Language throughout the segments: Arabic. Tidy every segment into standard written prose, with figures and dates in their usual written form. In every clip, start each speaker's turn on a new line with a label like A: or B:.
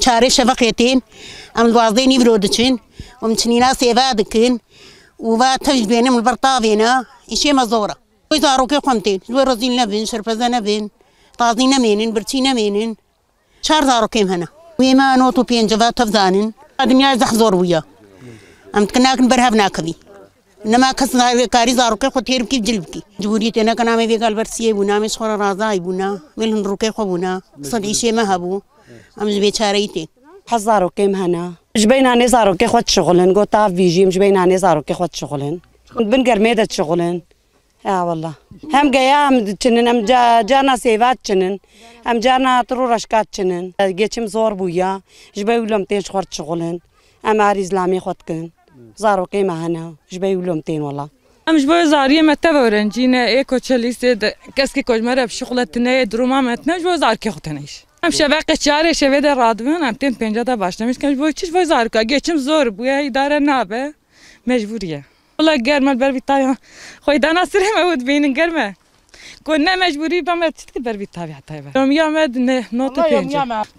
A: چاره شفقتين ام الوازدين يبرودتشن ومتنينا سيفادكن وبا تجبين من البرطابينا إشي مزورة ويزارو كي قمتين زوي رزين لبن شرفزة لبن طازين مينن برتين مينن شار زارو كيم هنا ويما نوتو بين جفا تفزانن الدنيا زحزور ويا ام تكناكن برهبنا كبي انما كس كاري زارو كي خطير كيف جلبكي جبوريتنا كنا مي بيقال برسيه بونا مش خورا رازاي بونا ملهن روكي خبونا صدي شي ما هبو ام جبي شاريتي
B: حزارو كيم هنا جبينا نزارو كي خد شغلن قطع فيجي جبينا نزارو كي خد شغلن بنقر ميدة شغلن والله هم جاي هم تشنن هم جانا سيفات تشنن هم جانا ترورشكات تشنن جيتشم زور بويا جبي ولهم تيش خورت شغلن هم عريز لامي خدكن زارو كيم هنا جبي ولهم تين والله
C: ام جبوی زاریه متورن جینه ایکو چلیست کسی که مره بشغلتنه دروما متنه جبوی زار که خودنیش ام شبکه چاره شوید رادمن ام تین پنجاه تا başlamış که جبوی چیش جبوی زار که geçim zor bu ya idare nabe mecburiye والله گرمل بر بیتای خوی دانا سری مود بینن گرمه کنه مجبوری بام تشتکی بر بیتای حتی یوم یامد نه نوت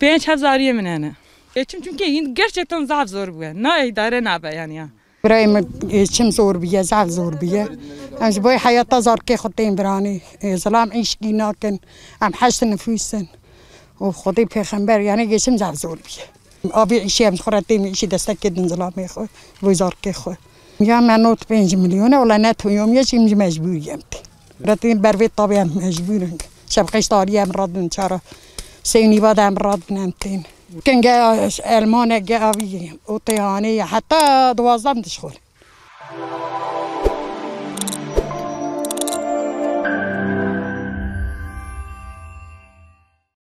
C: پنج هزاریه منه geçim çünkü gerçekten zor bu ya ne idare nabe yani
D: برايم شم زور بيه زعل زور بيه أمش بوي حياة زار كي خطين براني زلام عيش جينا كن أم حسن نفوسن وخطي بخمبر يعني جسم زعل زور بيه أبي عيشي أمش خرطين عيشي دستك كدن زلام يخو بوي زار كي خو يا منوت 5 مليون ولا نت يوم يجي مجبور يمتي رتين بربيت طبيعي مجبور شبقيش طاري أم رد شارة سيني بعد أم رد نمتين كان جا ألمانيا جا أبي وطياني حتى 12 تشخور